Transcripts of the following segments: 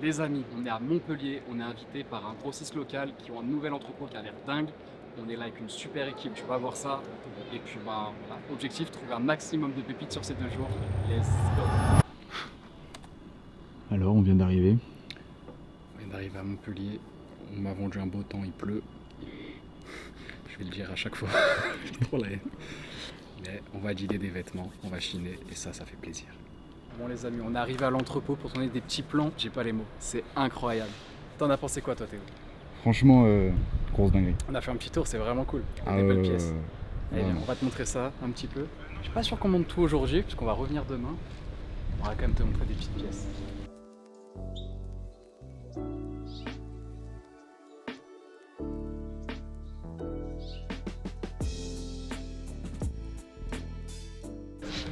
Les amis, on est à Montpellier, on est invité par un grossiste local qui ont un nouvel entrepôt qui a l'air dingue. On est là avec une super équipe, tu vas voir ça. Et puis voilà, objectif, trouver un maximum de pépites sur ces 2 jours. Let's go. Alors, on vient d'arriver. On vient d'arriver à Montpellier, on m'a vendu un beau temps, il pleut. Je vais le dire à chaque fois, j'ai trop la haine. Mais on va dealer des vêtements, on va chiner et ça fait plaisir. Bon les amis, on est arrivé à l'entrepôt pour tourner des petits plans, j'ai pas les mots, c'est incroyable. T'en as pensé quoi toi Théo? Franchement, grosse dinguerie. On a fait un petit tour, c'est vraiment cool. Il y a Ah des belles ouais, pièces. Allez, viens, ouais. on va te montrer ça un petit peu. Je suis pas sûr qu'on monte tout aujourd'hui, puisqu'on va revenir demain. On va quand même te montrer des petites pièces.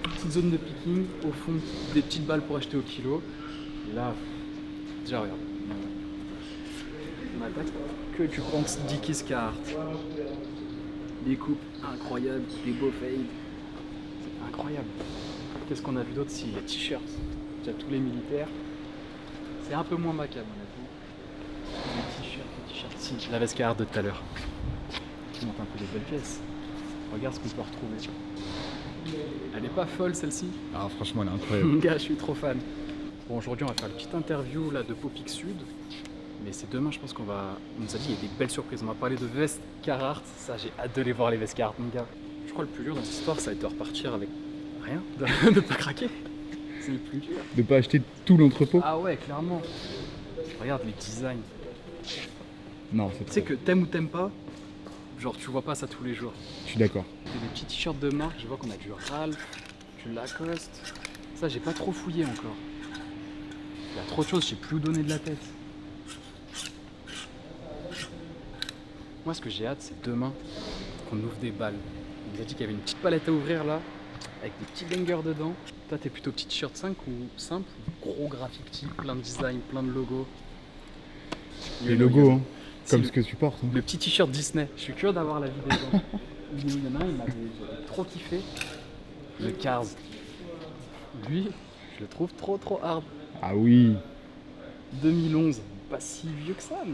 Petite zone de picking, au fond, des petites balles pour acheter au kilo. Et là, déjà regarde. On attaque que tu penses Dickies Carhartt. Des coupes incroyables, des beaux fades. C'est incroyable. Qu'est-ce qu'on a vu d'autre? Si, les t-shirts. Déjà tous les militaires. C'est un peu moins macabre honnêtement. Les t-shirts. Si, la veste Carhartt de tout à l'heure. Qui montre un peu des belles pièces. Regarde ce qu'on peut retrouver. Elle est pas folle celle-ci. Ah, franchement, elle est incroyable. Mon gars, je suis trop fan. Bon, aujourd'hui, on va faire une petite interview là de Popic Sud. Mais c'est demain, je pense qu'on va. On nous a dit qu'il y a des belles surprises. On va parler de vestes Carhartt. Ça, j'ai hâte de les voir, les vestes Carhartt, mon gars. Je crois que le plus dur dans cette histoire, ça va être de repartir avec rien, de pas craquer. C'est le plus dur. De pas acheter tout l'entrepôt. Ah ouais, clairement. Regarde les designs. Non, c'est Tu sais trop. que t'aimes ou t'aimes pas, genre tu vois pas ça tous les jours. Je suis d'accord. Il y a des petits t-shirts de marque, je vois qu'on a du Ralph, du Lacoste. Ça, j'ai pas trop fouillé encore. Il y a trop de choses, je sais plus où donner de la tête. Moi, ce que j'ai hâte, c'est demain qu'on ouvre des balles. On nous a dit qu'il y avait une petite palette à ouvrir là, avec des petits bangers dedans. Toi, t'es plutôt petit t-shirt 5 ou simple ou gros graffiti, plein de designs, plein de logos. Les logos, hein, Si, comme le- ce que tu portes. hein. Le petit t-shirt Disney, je suis curieux d'avoir l'avis des gens. Il y en a un, j'avais trop kiffé. Le Cars. Lui, je le trouve trop hard. Ah oui. 2011, pas si vieux que ça, mais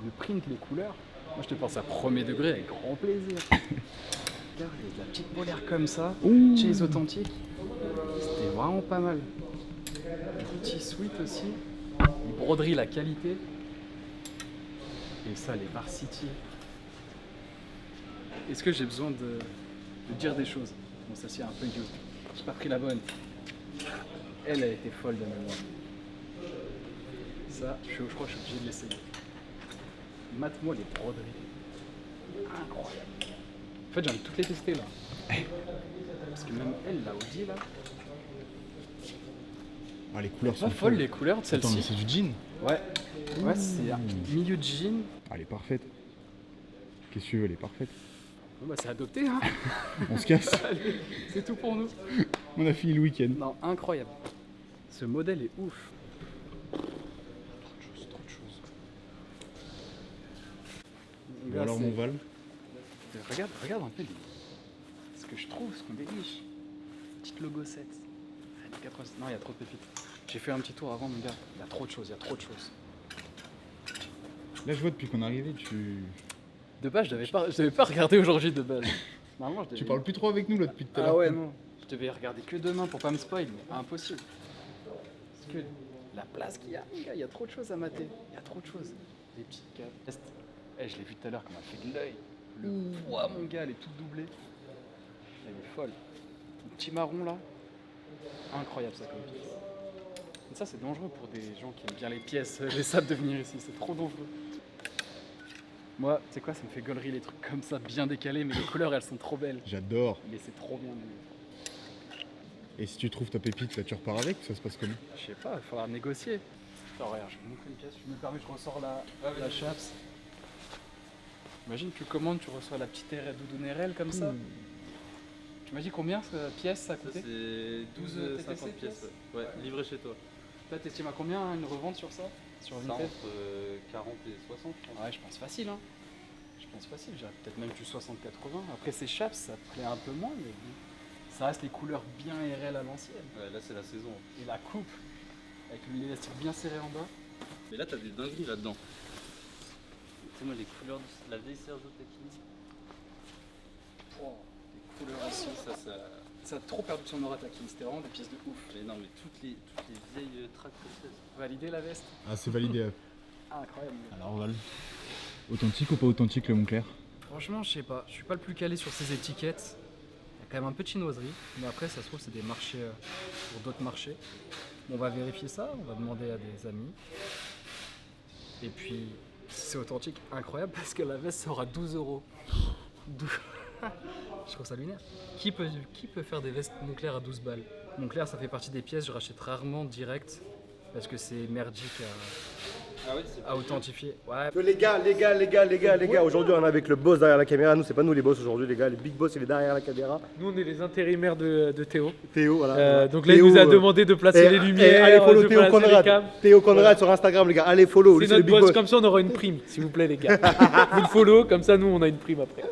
le print, les couleurs. Moi, je te pense à premier degré avec grand plaisir. Regarde, il y a de la petite polaire comme ça, Ouh. chez les authentiques. C'était vraiment pas mal. Le petit sweat aussi. Les broderies, la qualité. Et ça, les Varsity. Est-ce que j'ai besoin de dire des choses? Bon, ça c'est un peu idiot. J'ai pas pris la bonne. Elle a été folle de mémoire. Ça, je crois que je suis obligé de l'essayer. Mate-moi les broderies. Incroyable. En fait, j'ai envie de toutes les tester là. Parce que même elle, la Audi là, Ah, les couleurs pas sont folle folles. les couleurs de Attends, mais celle-ci. c'est du jean. Ouais, ouais, c'est un milieu de jean. Ah, elle est parfaite. Qu'est-ce que tu veux, elle est parfaite. Bon, bah, c'est adopté, hein. On se casse. Allez, c'est tout pour nous. On a fini le week-end. Non, incroyable. Ce modèle est ouf. Trop de choses, trop de choses. Bon, Là, alors, c'est- mon Val. Regarde un peu ce que je trouve, ce qu'on déniche. Petite logo 7. Années 80. Non, il y a trop de pépites. J'ai fait un petit tour avant, mon gars. Il y a trop de choses, il y a trop de choses. Là, je vois depuis qu'on est arrivé, tu. De base, je devais pas regarder aujourd'hui de base. Normalement, je devais... Tu parles plus trop avec nous là depuis tout à l'heure. Ah ouais, non. Je devais regarder que demain pour pas me spoil, mais impossible. Parce que la place qu'il y a, mon gars, il y a trop de choses à mater. Il y a trop de choses. Des petites caves. Eh, je l'ai vu tout à l'heure, comment elle fait de l'œil. Le poids, mon gars, elle est toute doublée. Elle est folle. Un petit marron là. Incroyable ça comme pièce. Mais ça, c'est dangereux pour des gens qui aiment bien les pièces, les sables de venir ici. C'est trop dangereux. Moi, tu sais quoi, ça me fait gaulerie les trucs comme ça, bien décalés, mais les couleurs elles sont trop belles. J'adore. Mais c'est trop bien. Mais... Et si tu trouves ta pépite, là, tu repars avec. Ça se passe comment? Je sais pas, il va falloir négocier. Attends, regarde, je vais vous montrer une pièce. Je me permets, je ressors la chaps. Imagine, tu commandes, tu reçois la petite doudoune RL comme ça. Tu m'as dit combien cette pièce ça a Ça coûté? c'est 12 12,50 TTC, pièces. Ouais, livré chez toi. Toi, t'estimes à combien une revente sur ça? Sur Ça Vinted? entre 40 et 60, je pense. Ouais, je pense facile, hein. Je pense facile, j'irais peut-être même du 60-80. Après, ces chaps, ça plaît un peu moins, mais bon. Ça reste les couleurs bien RL à l'ancienne. Ouais, là c'est la saison. Et la coupe, avec l'élastique bien serré en bas. Mais là, t'as des dingueries là-dedans. Tu sais, moi, les couleurs de la vieille Sergio Tacchini. Les couleurs aussi, Ça a trop perdu son aura Tacchini, c'était vraiment des pièces de ouf. Mais non, mais toutes les vieilles tracks comme ça. Validé la veste? Ah, c'est validé. Ah, incroyable. Alors, Val. Authentique ou pas authentique le Moncler? Franchement, je sais pas. Je suis pas le plus calé sur ces étiquettes. Il y a quand même un peu de chinoiserie. Mais après, ça se trouve, c'est des marchés pour d'autres marchés. Bon, on va vérifier ça. On va demander à des amis. Et puis, si c'est authentique, incroyable parce que la veste sera 12 €. Je trouve ça lunaire. Qui peut faire des vestes Moncler à 12 balles? Moncler, ça fait partie des pièces, je rachète rarement direct parce que c'est merdique Ah ouais, c'est à authentifier. Ouais. Les gars, aujourd'hui on est avec le boss derrière la caméra. Nous, c'est pas nous les boss aujourd'hui, les gars. Le big boss, il est derrière la caméra. Nous, on est les intérimaires de Théo. Théo, voilà. Donc là, il nous a demandé de placer les lumières, allez, follow de Théo placer les Conrad. cams. Théo Conrad sur Instagram, les gars. Allez, follow. C'est Lui, c'est le notre big boss. boss. Comme ça, on aura une prime, s'il vous plaît, les gars. Vous le follow, comme ça, nous, on a une prime après.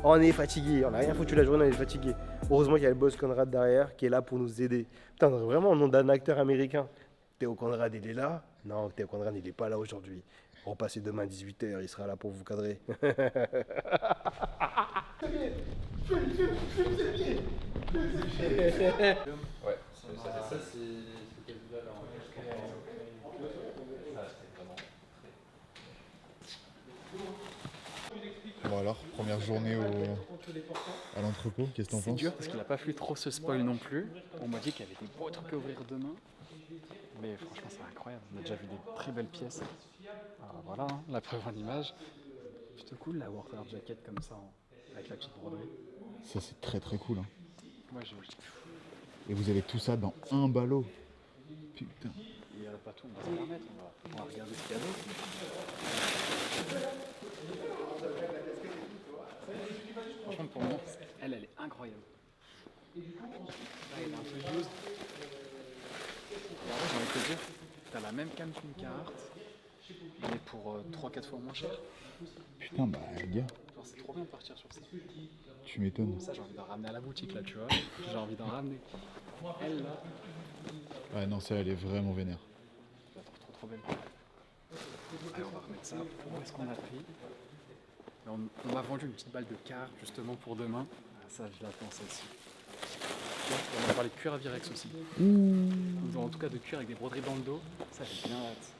On est fatigué, on a rien foutu la journée, on est fatigué. Heureusement qu'il y a le boss Conrad derrière qui est là pour nous aider. Putain, on dirait vraiment le nom d'un acteur américain. Théo Conrad, il est là? Non, Théo Conrad, il est pas là aujourd'hui. Repassez demain à 18 h, il sera là pour vous cadrer. Ouais, ça c'est ce qu'elle là en Ah, c'était vraiment Bon alors, première journée à l'entrepôt, qu'est-ce que t'en C'est penses? dur parce qu'il a pas fallu trop se spoil non plus. On m'a dit qu'il y avait des beaux trucs à ouvrir demain. Mais franchement, c'est incroyable. On a déjà vu des très belles pièces. Alors, voilà, hein, la preuve en image. Plutôt cool la Warfare Jacket comme ça, avec la petite broderie. Ça c'est très très cool. Hein. Moi, Et vous avez tout ça dans un ballot. Putain. il n'y a pas tout, on va se remettre. On va regarder ce qu'il y a d'autre. Franchement, pour moi, elle est incroyable. Là, elle est un peu used. J'ai envie de te dire, t'as la même cam qu'une Carhartt, mais pour 3-4 fois moins cher. Putain, bah gars, Genre, c'est trop bien de partir sur ça. tu m'étonnes. Ça, j'ai envie d'en ramener à la boutique là, tu vois. J'ai envie d'en ramener. Elle là, Ouais, non, ça elle est vraiment vénère. je la trouve trop belle. Allez, on va remettre ça. Où est-ce qu'on a pris? On m'a vendu une petite balle de quart justement pour demain. Ah, ça, je l'attends celle-ci. On va parler de cuir à Virex aussi. Ou en tout cas de cuir avec des broderies dans le dos. Ça, j'ai bien hâte.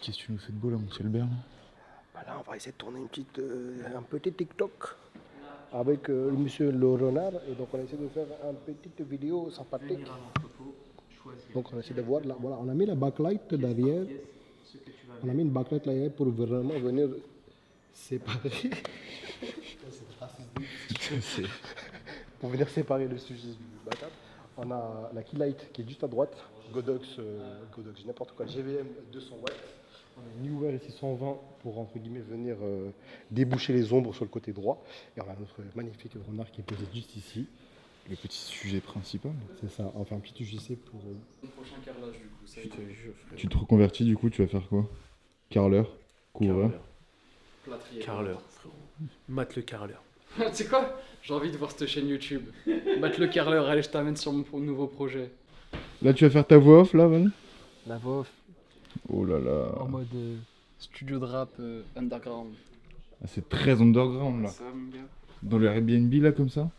Qu'est-ce que tu nous fais de beau là, mon petit Albert? Bah là, on va essayer de tourner un petit TikTok avec le monsieur Le Renard. Et donc, on a essayé de faire une petite vidéo sympathique. Donc, on a essayé de voir là. Voilà, on a mis la backlight derrière. On a mis une backlight derrière pour vraiment venir séparer. Pour venir séparer le sujet du backup. On a la keylight qui est juste à droite. Godox, n'importe quoi. GVM 200 watts. On a une ouvert ici 120 pour entre guillemets venir déboucher les ombres sur le côté droit. Et on a notre magnifique renard qui est posé juste ici. Le petit sujet principal. C'est ça, enfin un petit UGC pour. Le prochain carrelage du coup, ça y est. Tu te reconvertis du coup, tu vas faire quoi? Carreleur? Couvreur? Plâtrier. Carleur, frérot. Matt le carleur. Tu sais quoi? J'ai envie de voir cette chaîne YouTube. Matt le carreleur, allez, je t'amène sur mon nouveau projet. Là tu vas faire ta voix off là, Val? La voix off, Oh là là. en mode studio de rap underground. Ah, c'est très underground là. Ça, mon gars. Dans le Airbnb là comme ça?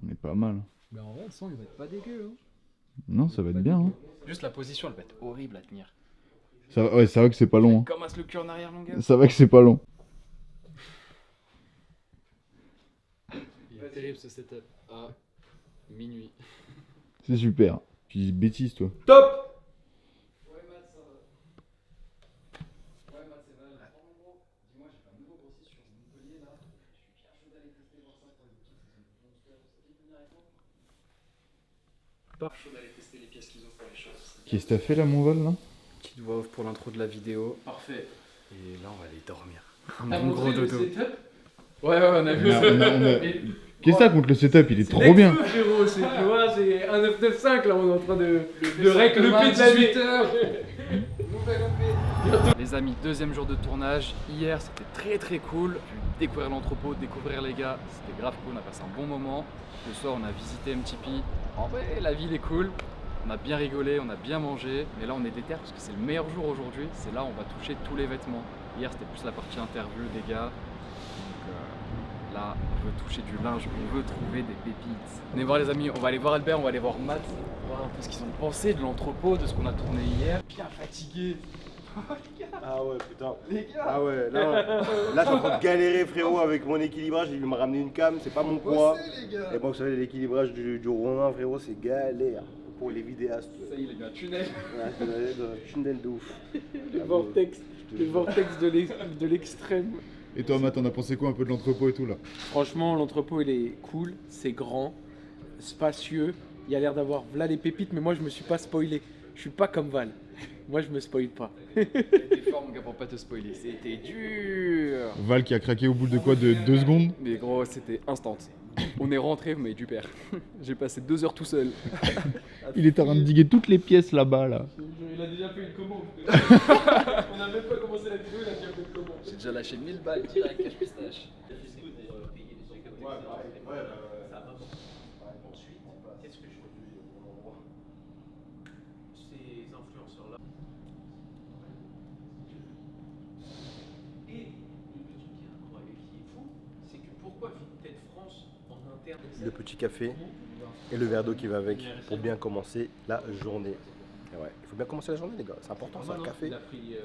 On est pas mal. Mais en vrai, le son, il va être pas dégueu. Hein. Non, ça va être bien. Hein. Juste la position, elle va être horrible à tenir. Ouais, ça va que c'est pas long. Hein. Comme le cul en arrière, mon gars. Ça va que c'est pas long. Il est terrible ce setup. À minuit. C'est super. Tu dis bêtises toi. Top! Ouais, Matt, ça va. Ouais, Matt, c'est mal. Dis-moi, j'ai fait un nouveau grossiste sur Montpellier là. Je suis bien chaud d'aller tester voir ça pour les boutiques. Ça peut venir avec moi? Pas. Chaud d'aller tester les pièces qu'ils ont pour les choses. Qu'est-ce que t'as fait là mon Val là? petite voix off pour l'intro de la vidéo. Parfait. Et là, on va aller dormir. T'as Un bon montré gros le dodo. setup? Ouais, on a vu ça. Qu'est-ce que t'as contre le setup? Il est trop bien. Frérot, c'est, tu vois, c'est un 995 là, on est en train de rec le P de la nuit. Les amis, deuxième jour de tournage. Hier, c'était très cool. J'ai pu découvrir l'entrepôt, découvrir les gars. C'était grave cool, on a passé un bon moment. Le soir, on a visité MTP. En vrai, la ville est cool. On a bien rigolé, on a bien mangé. Mais là, on est déter parce que c'est le meilleur jour aujourd'hui. C'est là où on va toucher tous les vêtements. Hier, c'était plus la partie interview des gars. Donc là, on veut toucher du linge, on veut trouver des pépites. Venez voir les amis, on va aller voir Albert, on va aller voir Matt. Voir un peu ce qu'ils ont pensé de l'entrepôt, de ce qu'on a tourné hier. Bien fatigué. Ah ouais, putain. Les gars. Ah ouais, là je suis en train de galérer, frérot, avec mon équilibrage. Il m'a ramené une came, c'est pas mon poids. Et bon, vous savez, l'équilibrage du Ronin, frérot, c'est galère pour les vidéastes. Ça y est, il a mis un tunnel. Ouais, c'est un tunnel de ouf. Le vortex de l'extrême. Et toi, Matt, t'en as pensé quoi un peu de l'entrepôt et tout là? Franchement, l'entrepôt il est cool, c'est grand, spacieux. Il y a l'air d'avoir là les pépites, mais moi je me suis pas spoilé. Je suis pas comme Val. Moi je me spoil pas. T'es fort, mon gars, pour pas te spoiler. C'était dur. Val qui a craqué au bout de quoi? De 2 secondes? Mais gros, c'était instant. On est rentré, mais du père. J'ai passé 2 heures tout seul. Il est en train de diguer toutes les pièces là-bas là. Il a déjà fait une commande. On a même pas commencé la vidéo, il a déjà fait une commande. J'ai déjà lâché 1000 balles direct cash pistache. Ces influenceurs-là. Et le truc qui est incroyable, qui est fou, c'est que pourquoi Vinted France en interne. Le petit café et le verre d'eau qui va avec pour bien commencer la journée. Et ouais, il faut bien commencer la journée, les gars, c'est important ça. Café,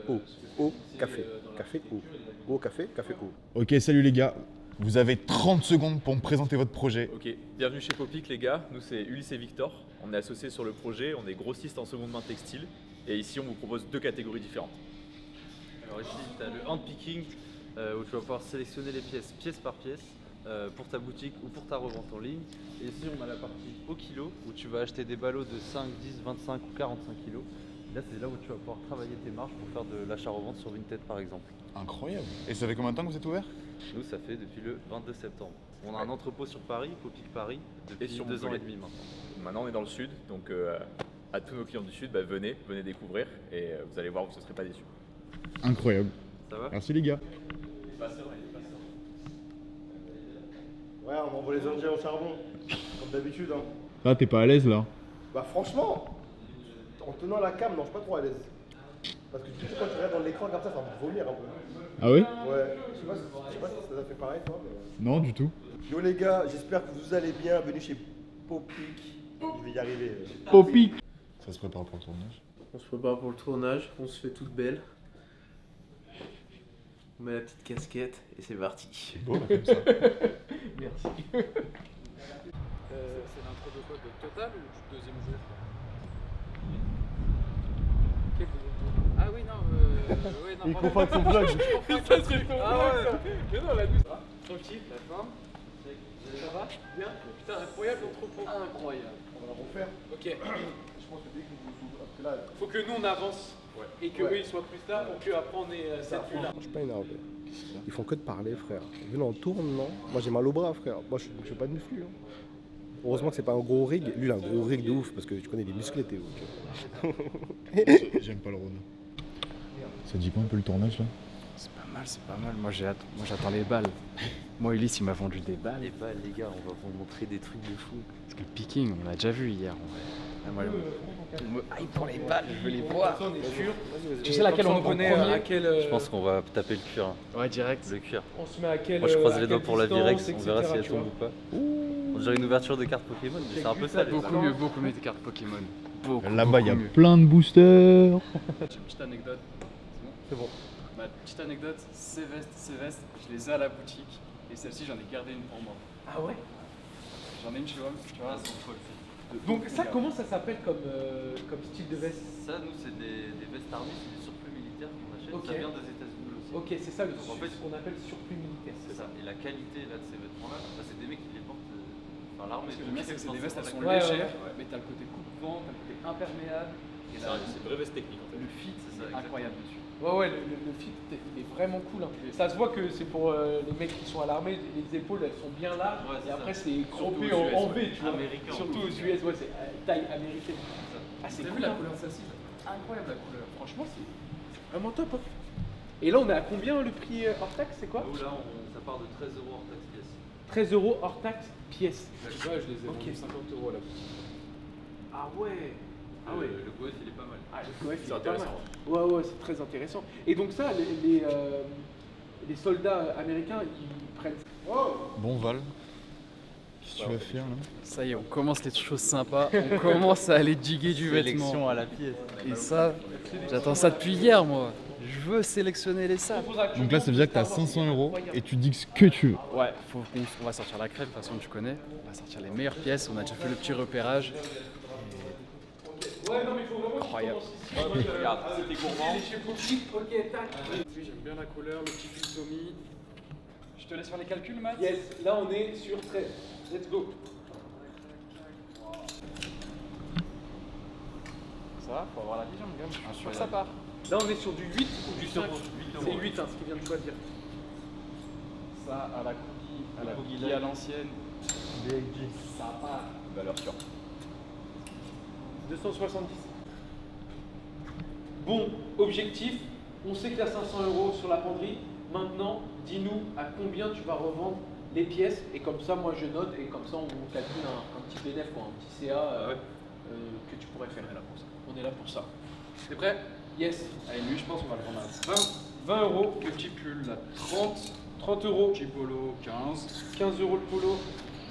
eau, café, café, eau. Eau, café, café, eau. Ok, salut les gars. Vous avez 30 secondes pour me présenter votre projet. Ok, bienvenue chez Popic les gars, nous c'est Ulysse et Victor, on est associés sur le projet, on est grossistes en seconde main textile et ici on vous propose 2 catégories différentes. Alors ici, tu as le handpicking où tu vas pouvoir sélectionner les pièces pièce par pièce pour ta boutique ou pour ta revente en ligne. Et ici, on a la partie au kilo où tu vas acheter des ballots de 5, 10, 25 ou 45 kilos. Et là, c'est là où tu vas pouvoir travailler tes marges pour faire de l'achat-revente sur Vinted par exemple. Incroyable. Et ça fait combien de temps que vous êtes ouvert? Nous, ça fait depuis le 22 septembre. On a un entrepôt sur Paris, Popic Paris, depuis Et sur 2 ans Montpellier. et demi maintenant. Maintenant on est dans le sud, donc à tous nos clients du sud, bah, venez découvrir et vous allez voir, vous ne serez pas déçus. Incroyable. Ça va? Merci les gars. Ouais, on envoie les Indiens au charbon, comme d'habitude. Hein. Là, t'es pas à l'aise là? Bah franchement, en tenant la cam, non, je suis pas trop à l'aise. Parce que tu sais, quand tu regardes dans l'écran comme ça va me vomir un peu. Ah ouais? Ouais, je sais pas si ça t'a fait pareil toi, mais... Non, du tout. Yo les gars, j'espère que vous allez bien, venez chez Popic. Je vais y arriver. Popic. Ça se prépare pour le tournage. On se prépare pour le tournage, on se fait toute belle. On met la petite casquette et c'est parti. C'est beau là comme ça. Merci. C'est l'intro de quoi? De Total ou du deuxième jour? Quel deuxième jour? Ah oui, non, ouais, non, Il pardon. confond avec son vlog. Ça serait ton Ah ouais. ça. Mais non, la douce. Tranquille, la fin. Ça va? Bien? Putain, incroyable l'entrepôt. Incroyable. On va la refaire. Ok. Je pense que dès que vous ouvrez, parce que là, Faut que nous on avance et que eux ils soient plus tard pour qu'après on ait cette vue là. je suis pas énervé. Ils font que de parler, frère. Venez, on tourne, non? Moi j'ai mal au bras, frère. Moi je fais pas de muscu. Hein. Heureusement que c'est pas un gros rig. Lui il a un gros rig de ouf parce que tu connais les musclés, Théo. J'aime pas le Rhône. Ça dit quoi un peu le tournage là? C'est pas mal, c'est pas mal. Moi, j'attends les balles. Moi, Ulysse, il m'a vendu des balles. Les balles, les gars, on va vous montrer des trucs de fou. Parce que le picking, on l'a déjà vu hier. Ah, moi, on me hype pour les balles, je veux les voir. On est sûr. Tu sais laquelle on on connaît premier à quel. Je pense qu'on va taper le cuir. Hein. Ouais, direct. Le cuir. On se met à quel. Moi je croise à les doigts quelle pour la distance, Virex, on verra si elle etc., tu tombe ou pas. On dirait une ouverture de carte Pokémon, mais c'est un peu ça les Beaucoup mieux, beaucoup mieux des cartes Pokémon. Beaucoup, Là-bas, il y a beaucoup mieux. plein de boosters. J'ai une petite anecdote. C'est bon. Ma petite anecdote, ces vestes, je les ai à la boutique. Et celle-ci, j'en ai gardé une pour moi. Ah ouais. J'en ai une chez moi, tu vois, elles sont folles. Donc ça, comment ça s'appelle comme style de veste? Ça, nous, c'est des vestes armées, c'est des surplus militaires qu'on achète. Ok. Ça vient des États-Unis aussi. Ok, c'est ça Donc, en fait, ce qu'on appelle surplus militaire. C'est ça. Et la qualité là, de ces vêtements-là, bah, c'est des mecs qui les portent. Enfin, l'armée. Parce que le mien, c'est que des vestes, elles sont Ouais, légères, ouais. mais t'as le côté coupe-vent, t'as le côté imperméable. C'est une vraie veste technique en fait. Le fit, c'est incroyable dessus. Ouais, le fit, il est vraiment cool. Hein. Ça se voit que c'est pour les mecs qui sont à l'armée, les épaules elles sont bien là, Ouais, c'est et après ça. c'est crampé Surtout aux US, en ouais. V, tu vois. Américain, Surtout en aux plus. US, ouais, c'est taille américaine. Ah, c'est T'as cool. vu la hein. couleur celle-ci? Incroyable la couleur. Franchement, c'est vraiment top. Hein. Et là, on est à combien le prix hors taxe? C'est quoi? Nous là, ça part de 13 € hors taxe pièce. 13 € hors taxe pièce. Ouais, je les ai Ok. vendus 50 € à la boutique. Ah ouais. Ah ouais. Le Goef il est pas mal. Ah, le coef, C'est il est pas mal. intéressant. Ouais, c'est très intéressant. Et donc ça, les soldats américains, ils prennent... Bon Val, qu'est-ce que tu vas faire là? Ça y est, on commence les choses sympas. On commence à aller diguer du vêtement. Sélection à la pièce. Et ça, j'attends ça depuis hier, moi. Je veux sélectionner les sables. Donc là ça veut dire que t'as 500 € et tu dis ce que tu veux. Ouais, on va sortir la crème, de toute façon tu connais. On va sortir les meilleures pièces, on a déjà fait le petit repérage. Ouais, non, mais il faut vraiment... Incroyable. Regarde, c'était gourmand. Ok, tac. J'aime bien la couleur, le petit fil Tommy. Je te laisse faire les calculs, Matt. Yes, là on est sur 13. Let's go. Ça va, faut avoir la vision, mon gars. Je suis sûr que ça part. Là on est sur du 8 ou du 5. C'est 8 hein, ce qu'il vient de choisir. Ça, à la cookie, à l'ancienne. Ça part. Valeur sûre. 270. Bon, objectif, on sait qu'il y a 500 € sur la penderie. Maintenant, dis-nous à combien tu vas revendre les pièces. Et comme ça, moi je note et comme ça on calcule un petit bénéfice, quoi, un petit CA que tu pourrais faire. On est là pour ça. T'es prêt? Yes. Allez, lui, je pense qu'on va le prendre à 20 €. Le petit pull, là, 30 €. petit polo, 15. 15 € le polo.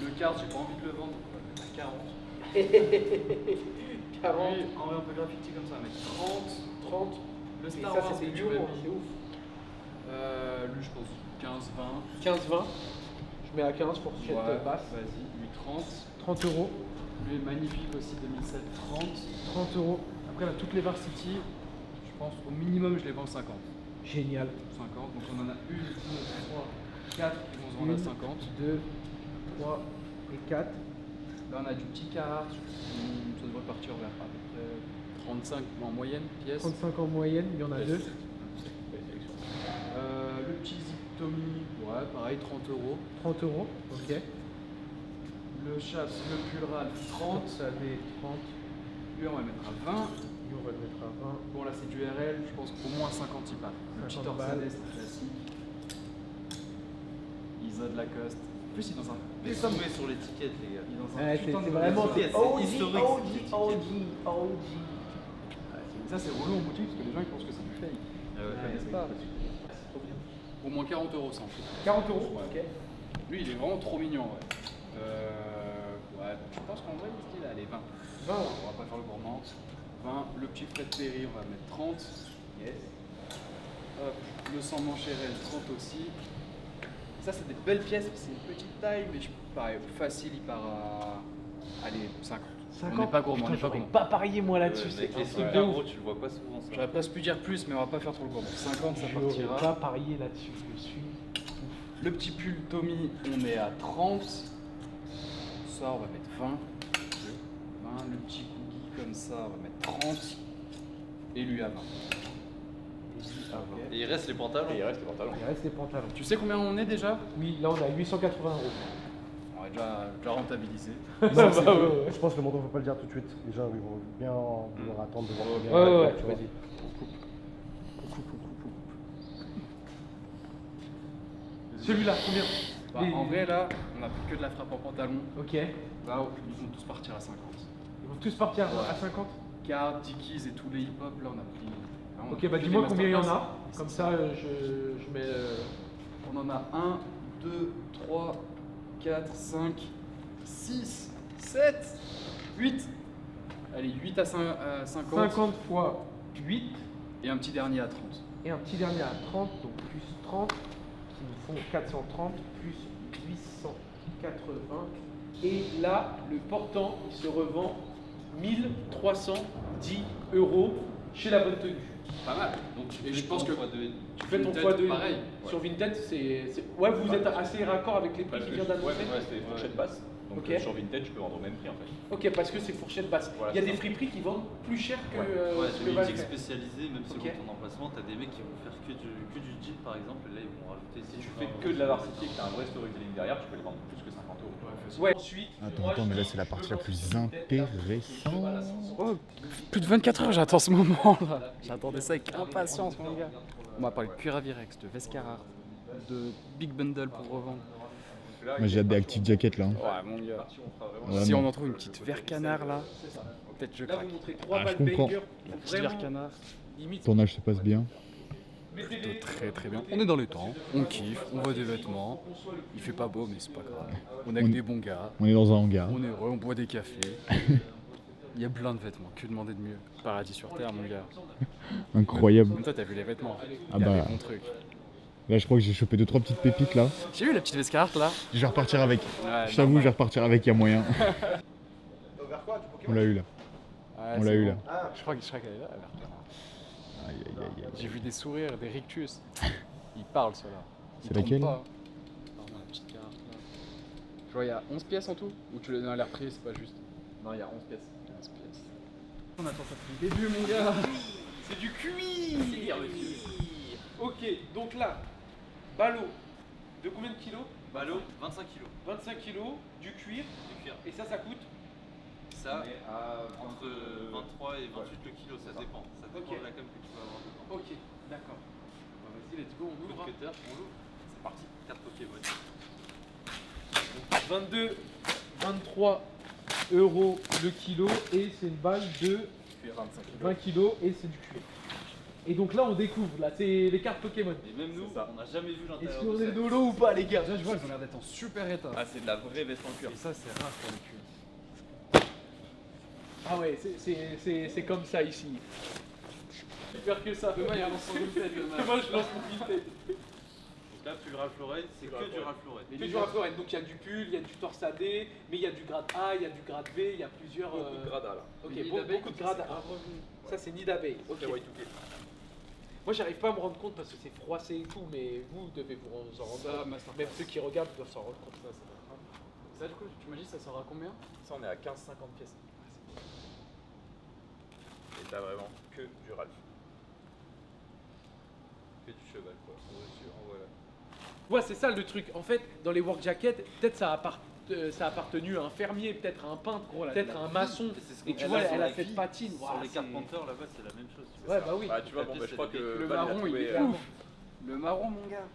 Le quart, j'ai pas envie de le vendre, donc on va le mettre à 40. 40. Lui, en vrai, un peu graffiti comme ça, mais 30. Le Et Star ça, Wars c'est que des tu euros, m'as hein, mis. c'est ouf. Lui, je pense 15, 20. 15-20. Je mets à 15 pour cette basse. Vas-y, lui 30. 30 €. Lui est magnifique aussi, 2007, 30. 30 €. Après, là, toutes les Varsity, je pense au minimum, je les vends 50. Génial. 50, donc on en a 1, 2, 3, 4 qui vont se vendre à 50. 2, 3 et 4. Là, on a du petit quart, ça devrait partir vers à peu près 35 en moyenne pièces. 35 en moyenne, il y en a 2. Le petit Zip Tommy, ouais, pareil, 30 €. 30 €. Ok. Le chaps, le pull Ralph, 30. Ça des 30. Lui, on va le mettre à 20. Et on va le mettre à 20. Bon, là, c'est du RL, je pense qu'au moins 50 il part. Le petit 50 Orsay, balles. c'est classique. Isa de Lacoste. En plus, il est dans un. Mais tombez sur l'étiquette, les gars. Il est dans un Ouais, putain de c'est vraiment c'est OG, historique, OG, cette OG. Ça, c'est relou en boutique parce que les gens ils pensent que c'est du fake. Ils connaissent pas. Au moins 40 € ça en fait. 40 €. Ok. Lui, il est vraiment trop mignon, ouais. Ouais, je pense qu'en vrai, il est stylé. Allez, 20. 20. On va pas faire le gourmand. 20. Le petit Fred Perry, on va mettre 30. Yes. Hop, le sans manche RL, 30 aussi. Ça, c'est des belles pièces, c'est une petite taille, mais pareil, facile, il part à. Allez, 50. On n'est pas gourmand, on n'est pas gourmand. Pas parié moi là-dessus. Avec C'est les un truc super de ouf. gros, tu le vois pas souvent ça. J'aurais presque pu dire plus, mais on va pas faire trop le gourmand. 50, ça J'aurais partira. pas parié là-dessus. Je suis. Le petit pull Tommy, on est à 30. Ça, on va mettre 20. 20. Le petit cookie comme ça, on va mettre 30. Et lui à 20. Et il reste les pantalons. Et il reste les pantalons. Il reste les pantalons. Tu sais combien on est déjà? Oui, là on a 880 €. On va déjà rentabilisé. Je pense que le montant, on ne peut pas le dire tout de suite. Les gens ils vont bien vouloir attendre de voir combien. Ouais, tu vois. vas-y. Celui-là, combien? Bah, en vrai, là, on a plus que de la frappe en pantalon. Ok. Là, ils vont tous partir à 50. Ils vont tous partir à 50. Card, Dickies et tous les hip-hop, là, on a pris. là, on a Ok, pris bah que dis-moi des combien il y en a. masterclass. Comme ça, je mets. On en a 1, 2, 3, 4, 5, 6, 7, 8. Allez, 8 à 50. 50 fois 8 Et un petit dernier à 30. et un petit dernier à 30, donc plus 30, qui nous font 430 plus 880. Et là, le portant, il se revend 1310 € chez la bonne tenue. Pas mal. Donc Et je pense que Tu fais ton Vinted, x2 pareil. sur Vinted, c'est. Ouais, vous êtes assez raccord avec les prix Parce qui que viennent ouais, d'annoncer. c'était des fourchettes basses. Donc Ok. sur Vinted, je peux vendre au même prix en fait. Ok, parce que c'est fourchette basse. Voilà, Il y a c'est des ça. friperies qui vendent plus cher que, Ouais, ce sur que les va le boutiques faire. spécialisées, même selon Ok. ton emplacement, t'as des mecs qui vont faire que du jean par exemple, et là ils vont rajouter. Si tu fais que de la varsity et que tu as un vrai storytelling derrière, tu peux les vendre plus que 50 euros. Ouais. Ensuite, Attends, mais là c'est la partie la plus intéressante. Oh, plus de 24 heures, j'attends ce moment-là. J'attendais ça avec impatience, mon gars. On m'a parlé de Curavirex, de Vescara, de Big Bundle pour revendre. Moi j'ai hâte des active jackets là. Ouais, mon gars. Ouais, Si non. on en trouve une petite vert canard là, peut-être je là craque. vous montrez 3 Ah, je balles comprends. banger. La petite vert Vraiment, canard, limite. Tournage se passe bien. plutôt très très bien. On est dans les temps, on kiffe, on voit des vêtements. Il fait pas beau, mais c'est pas grave. On est avec des bons gars, On est dans un hangar. on est heureux, on boit des cafés. Il y a plein de vêtements, que demander de mieux? Paradis sur terre, mon gars. Incroyable. Même toi, t'as vu les vêtements. Ah Il y a bah. des bons trucs. Là je crois que j'ai chopé 2-3 petites pépites là. J'ai vu la petite Vescarte là. Je vais repartir avec. Ouais, Je t'avoue, je vais repartir avec, il y a moyen. On l'a eu là. Ouais, On c'est l'a eu bon. là. Je crois qu'elle est là. la verte canard. Aïe aïe aïe aïe. J'ai vu des sourires, des rictus. Ils parlent ceux-là. Ils C'est tombent laquelle pas. Pardon, la petite carte là. Je vois, il y a 11 pièces en tout. Ou tu les donnes à l'air prix, c'est pas juste. Non, il y a 11 pièces. 11 pièces. On attend ça depuis le début, mon gars. C'est du cuir. Ok, donc là, ballot de combien de kilos? Ballot, 25 kilos 25 kilos, du cuir. du cuir. Et ça coûte? Ça, entre 23 et 28 le kilo, ça dépend. Ça dépend Ok. de la com que tu vas avoir dedans. Ok, d'accord. Bah, vas-y, let's go, on Coup ouvre. de cutter, on l'ouvre. C'est parti, carte Pokémon. 22, 23 euros le kilo et c'est une balle de 20 kilos et c'est du cuir. Et donc là on découvre, là c'est les cartes Pokémon. Et même nous, on n'a jamais vu Est-ce l'intérieur qu'on de est ça. dolo ou pas les gars? Déjà, je vois, elles ont l'air d'être en super état. Ah, c'est de la vraie veste en cuir. Et ça, c'est rare pour le cuir. Ah ouais, c'est comme ça ici. Super que ça. Demain il y a un lancement Vinted. Demain je lance mon Vinted. Donc là, pull Ralph Lauren, c'est que du Ralph Lauren. Que du Ralph Lauren. Donc il y a du pull, il y a du torsadé, mais il y a du grade A, il y a du grade B, il y a plusieurs. Beaucoup de grada là. Ok, Nid beaucoup, d'abeille, beaucoup de grades A. Ça c'est Nid d'abeille. Ok. Très Y2K. Moi j'arrive pas à me rendre compte parce que c'est froissé et tout, mais vous devez vous en rendre Ça, compte. masterclass. Même ceux qui regardent doivent s'en rendre compte. Ça, du coup, tu m'as dit, ça sert à combien? Ça, on est à 15,50 pièces. Et t'as vraiment que du Ralph. Que du cheval quoi. En voilà. Ouais, c'est ça le truc. En fait, dans les work jackets, peut-être ça a appartenu à un fermier, peut-être à un peintre, peut-être à un maçon. C'est ce Et qu'on tu fait vois, là sur elle a la cette vie. patine. Sur Ouah, les c'est- cartes Panther là-bas, c'est la même chose. tu vois. Ouais, bah oui. Bah, tu vois, bon, bah, je crois que Le Val, il a marron, il trouvé, est ouf. Le marron, mon gars.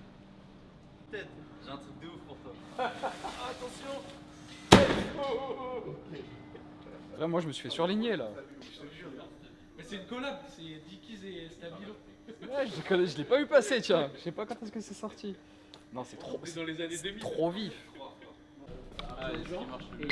Peut-être, j'ai un truc de ouf pour toi. Attention. Là, moi, je me suis fait surligner là. Mais c'est une collab, c'est Dickies et Stabilo. Ouais, je l'ai pas vu passer, tiens. Je sais pas quand est-ce que c'est sorti. Non, c'est trop, On est dans les années 2000. trop vif. Ah, est-ce qu'il marche Et,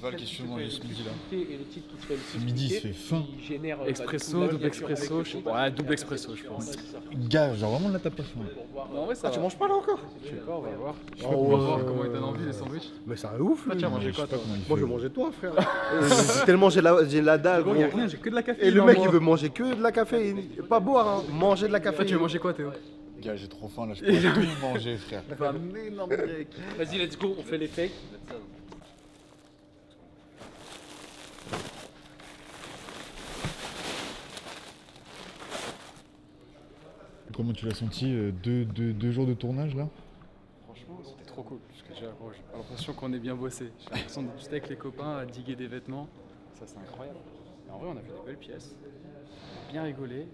Val, qu'est-ce que tu veux manger ce midi, là? Et le titre qui se fait le plus Midi, il cliquer, fait faim. il génère, Expresso, bah, du coup, double la miniature expresso, avec je sais le pas. combat. Ouais, double expresso, je pense. Ouais, c'est ça. Gars, genre vraiment là t'as pas faim. Pour voir, Non, ouais, ça Tu va. manges pas là encore? Je sais pas, on va voir. Je Oh, peux pouvoir ouais. voir comment il donne envie les sandwichs. Mais c'est un ouf Toi, lui. tu as mangé Je quoi, sais pas toi? comment il Moi je fait. vais manger toi frère. Tellement j'ai la dalle Bon, y a gros. rien, j'ai que de la café. Et le mec il veut manger que de la café, pas boire hein. Manger de la Toi, café. tu veux manger quoi, Théo? Gars, j'ai trop faim là, je peux tout manger, frère. Un énorme grec. Vas-y, let's go, on fait les fakes. Mettre ça dans- Comment tu l'as senti deux jours de tournage là? Franchement, c'était trop cool. Parce que déjà, gros, j'ai l'impression qu'on est bien bossé. J'ai l'impression de discuter avec les copains, à diguer des vêtements. Ça, c'est incroyable. Et en vrai, on a vu des belles pièces. On a bien rigolé.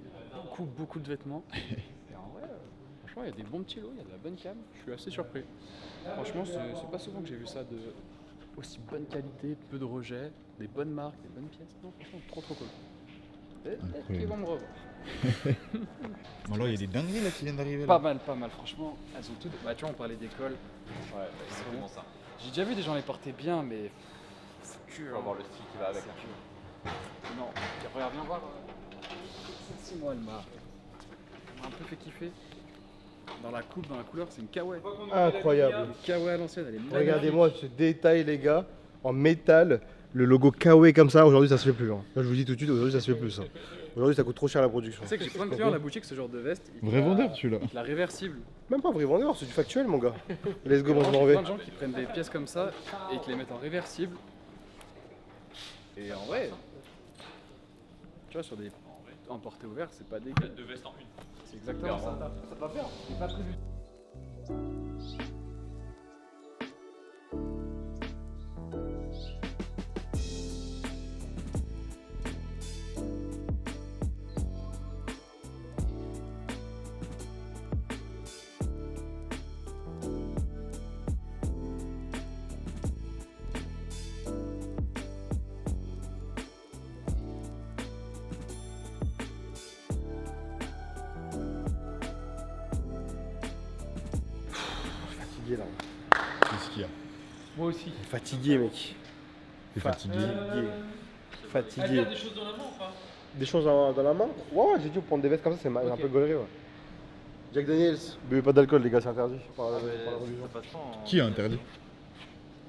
Beaucoup de vêtements. Et en vrai, franchement, il y a des bons petits lots, il y a de la bonne cam. Je suis assez surpris. Franchement, c'est pas souvent que j'ai vu ça de aussi bonne qualité, peu de rejets, des bonnes marques, des bonnes pièces. Non, franchement, trop cool. Peut-être qu'ils vont me revoir. Bon, alors il y a des dingueries là qui viennent d'arriver Pas là. mal, franchement. Elles ont toutes. Bah, tu vois, on parlait d'école. Ouais, exactement ça. J'ai déjà vu des gens les porter bien, mais c'est Tu dur. vas voir le style qui va avec. C'est dur. Non, regarde, viens voir. Celle-ci, moi, elle m'a un peu fait kiffer. Dans la coupe, dans la couleur, c'est une kawaii. Incroyable. Une kawaii à l'ancienne, elle est magnifique. Regardez-moi ce détail les gars, en métal, Le logo Kawe comme ça, aujourd'hui ça se fait plus. Hein. Là, je vous dis tout de suite, aujourd'hui ça se fait plus. Ça. Aujourd'hui ça coûte trop cher la production. Tu sais que j'ai plein de clients à la boutique, ce genre de veste. Vrai vendeur, celui-là. La réversible. Même pas vrai vendeur, c'est du factuel mon gars. Let's go, moi je J'ai m'en vais. plein de gens qui prennent des pièces comme ça et qui les mettent en réversible. Et en vrai, tu vois, sur des en portée ouverte, c'est pas dégueu. Deux vestes en une. C'est exactement ça. Ça va faire, c'est pas prévu. Fatigué là. Qu'est-ce qu'il y a? Moi aussi. Fatigué mec. T'es fatigué? Fatigué. Elle a des choses dans la main ou pas? Des choses dans la main? Ouais, j'ai dit prendre des vestes comme ça, c'est un peu gaulerie. Ouais. Jack Daniels, buvez pas d'alcool les gars, c'est interdit par la religion. Ça passe pas en- Qui a interdit?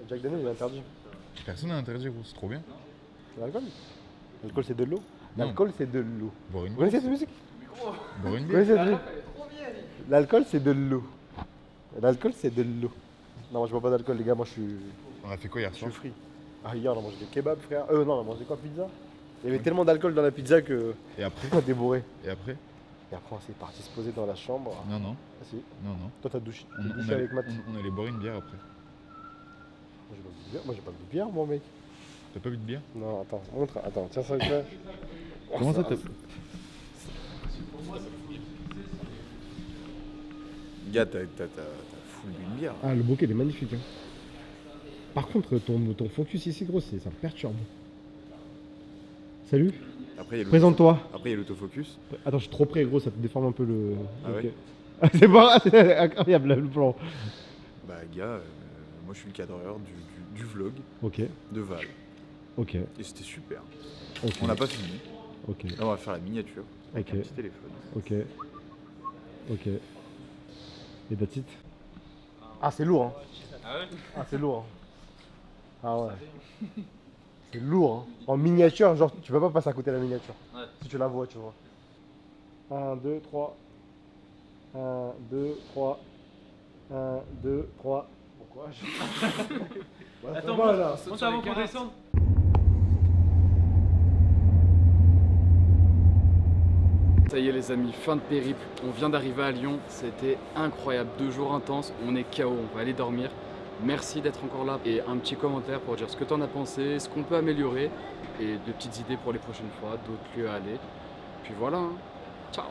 Jack Daniels il est interdit. Personne n'a interdit, gros, c'est trop bien. L'alcool? L'alcool c'est de l'eau. Non. L'alcool c'est de l'eau. Boire une Vous bière. connaissez cette musique? Boire une Vous bière. connaissez cette musique? L'alcool c'est de l'eau. L'alcool c'est de l'eau. Non, moi je bois pas d'alcool les gars, moi je suis On a fait quoi hier soir? free. Ah hier on a mangé des kebabs frère. Non, on a mangé quoi, pizza? Il y avait tellement d'alcool dans la pizza que Et après? on a débourré. Et après? Et après on s'est parti se poser dans la chambre. Non, non, Ah si. non, non. Toi t'as douché, On, t'as on douché allait, avec Matt. on allait boire une bière après. Moi j'ai pas bu de bière moi mec. T'as pas bu de bière? Non attends, montre, attends, tiens ça avec toi. Comment ça t'as... Gars, t'as full une bière. Ah, le bouquet il est magnifique. Hein. Par contre, ton focus ici, gros, ça me perturbe. Salut, Après, il y a présente-toi. Après, il y a l'autofocus. Attends, je suis trop près, gros, ça te déforme un peu le. Ah ouais. Ah, c'est pas c'est incroyable le plan. Bah, gars, moi je suis le cadreur du vlog Ok, de Val. ok, Et c'était super. ok. On n'a pas fini. Ok, Là, on va faire la miniature. Avec Ok. un petit téléphone. ok. Ok. Et that's it. Ah c'est lourd hein. Ah ouais? Ah c'est lourd. Hein. Ah ouais. C'est lourd hein. En miniature, genre tu peux pas passer à côté de la miniature. Ouais. Si tu la vois, tu vois. 1, 2, 3. 1, 2, 3. 1, 2, 3. Bon courage. Ouais, ça va, là. On t'avance pour descendre. Ça y est les amis, fin de périple, on vient d'arriver à Lyon, c'était incroyable, 2 jours intenses, on est KO, on va aller dormir. Merci d'être encore là et un petit commentaire pour dire ce que t'en as pensé, ce qu'on peut améliorer et de petites idées pour les prochaines fois, d'autres lieux à aller. Puis voilà, hein. Ciao.